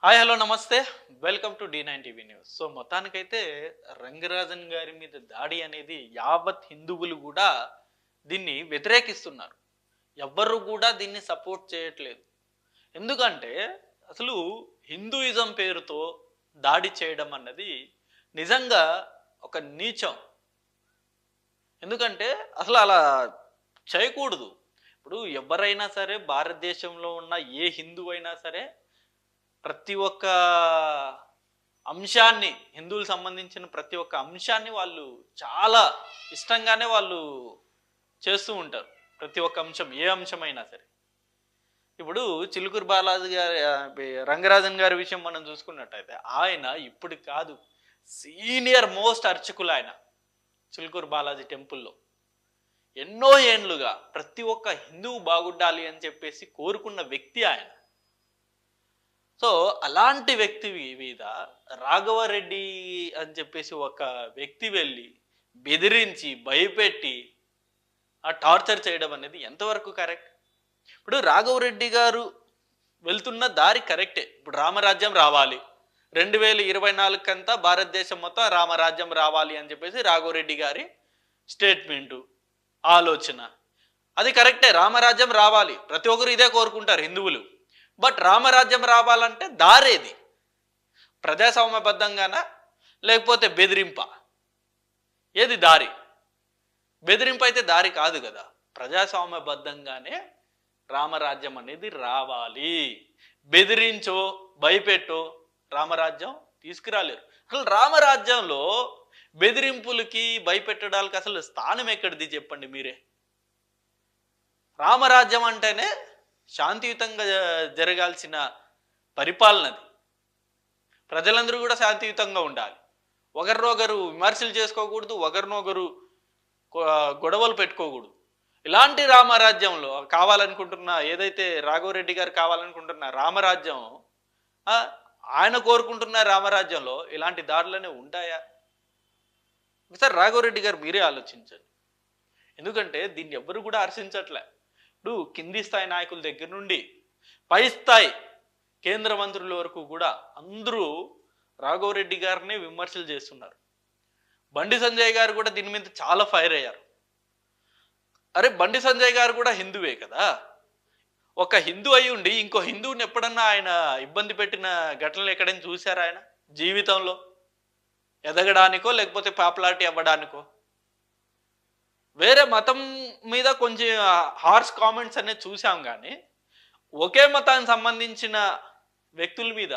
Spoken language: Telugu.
హాయ్ హలో నమస్తే welcome to D9 TV news. So మొత్తానికైతే రంగరాజన్ గారి మీద దాడి అనేది యావత్ హిందువులు కూడా దీన్ని వ్యతిరేకిస్తున్నారు. ఎవ్వరు కూడా దీన్ని సపోర్ట్ చేయట్లేదు. ఎందుకంటే అసలు హిందూయిజం పేరుతో దాడి చేయడం అన్నది నిజంగా ఒక నీచం. ఎందుకంటే అసలు అలా చేయకూడదు. ఇప్పుడు ఎవరైనా సరే భారతదేశంలో ఉన్న ఏ హిందువు అయినా సరే ప్రతి ఒక్క అంశాన్ని హిందువులకు సంబంధించిన ప్రతి ఒక్క అంశాన్ని వాళ్ళు చాలా ఇష్టంగానే వాళ్ళు చేస్తూ ఉంటారు. ప్రతి ఒక్క అంశం ఏ అంశమైనా సరే. ఇప్పుడు చిలుకూరు బాలాజీ గారి రంగరాజన్ గారి విషయం మనం చూసుకున్నట్టయితే ఆయన ఇప్పుడు కాదు, సీనియర్ మోస్ట్ అర్చకులు ఆయన చిలుకూరు బాలాజీ టెంపుల్లో ఎన్నో ఏండ్లుగా ప్రతి ఒక్క హిందువు బాగుండాలి అని చెప్పేసి కోరుకున్న వ్యక్తి ఆయన. సో అలాంటి వ్యక్తి మీద రాఘవరెడ్డి అని చెప్పేసి ఒక వ్యక్తి వెళ్ళి బెదిరించి భయపెట్టి ఆ టార్చర్ చేయడం అనేది ఎంతవరకు కరెక్ట్? ఇప్పుడు రాఘవరెడ్డి గారు వెళ్తున్న దారి కరెక్టే. ఇప్పుడు రామరాజ్యం రావాలి, 2024 కంతా భారతదేశం మొత్తం రామరాజ్యం రావాలి అని చెప్పేసి రాఘవరెడ్డి గారి స్టేట్మెంటు, ఆలోచన అది కరెక్టే. రామరాజ్యం రావాలి, ప్రతి ఒక్కరు ఇదే కోరుకుంటారు హిందువులు. బట్ రామరాజ్యం రావాలంటే దారేది? ప్రజాస్వామ్యబద్ధంగానా లేకపోతే బెదిరింప? ఏది దారి? బెదిరింపు అయితే దారి కాదు కదా. ప్రజాస్వామ్యబద్ధంగానే రామరాజ్యం అనేది రావాలి. బెదిరించో భయపెట్టో రామరాజ్యం తీసుకురాలేరు. అసలు రామరాజ్యంలో బెదిరింపులకి భయపెట్టడానికి అసలు స్థానం ఎక్కడిది చెప్పండి మీరే. రామరాజ్యం అంటేనే శాంతియుతంగా జరగాల్సిన పరిపాలనది. ప్రజలందరూ కూడా శాంతియుతంగా ఉండాలి, ఒకరినొకరు విమర్శలు చేసుకోకూడదు, ఒకరినొకరు గొడవలు పెట్టుకోకూడదు. ఇలాంటి రామరాజ్యంలో కావాలనుకుంటున్న ఏదైతే రాఘవరెడ్డి గారు కావాలనుకుంటున్న రామరాజ్యం, ఆయన కోరుకుంటున్న రామరాజ్యంలో ఇలాంటి దాడులనే ఉంటాయా? ఒకసారి రాఘవరెడ్డి గారు మీరే ఆలోచించండి. ఎందుకంటే దీన్ని ఎవ్వరు కూడా హర్షించట్లే. ఇప్పుడు కింది స్థాయి నాయకుల దగ్గర నుండి పై స్థాయి కేంద్ర మంత్రుల వరకు కూడా అందరూ రాఘవరెడ్డి గారిని విమర్శలు చేస్తున్నారు. బండి సంజయ్ గారు కూడా దీని మీద చాలా ఫైర్ అయ్యారు. అరే బండి సంజయ్ గారు కూడా హిందువే కదా. ఒక హిందూ అయి ఉండి ఇంకో హిందువుని ఎప్పుడన్నా ఆయన ఇబ్బంది పెట్టిన ఘటనలు ఎక్కడైనా చూశారా ఆయన జీవితంలో? ఎదగడానికో లేకపోతే పాపులారిటీ అవ్వడానికో. వేరే మతం మీద కొంచెం హార్ష్ కామెంట్స్ అనేది చూసాం, కానీ ఒకే మతానికి సంబంధించిన వ్యక్తుల మీద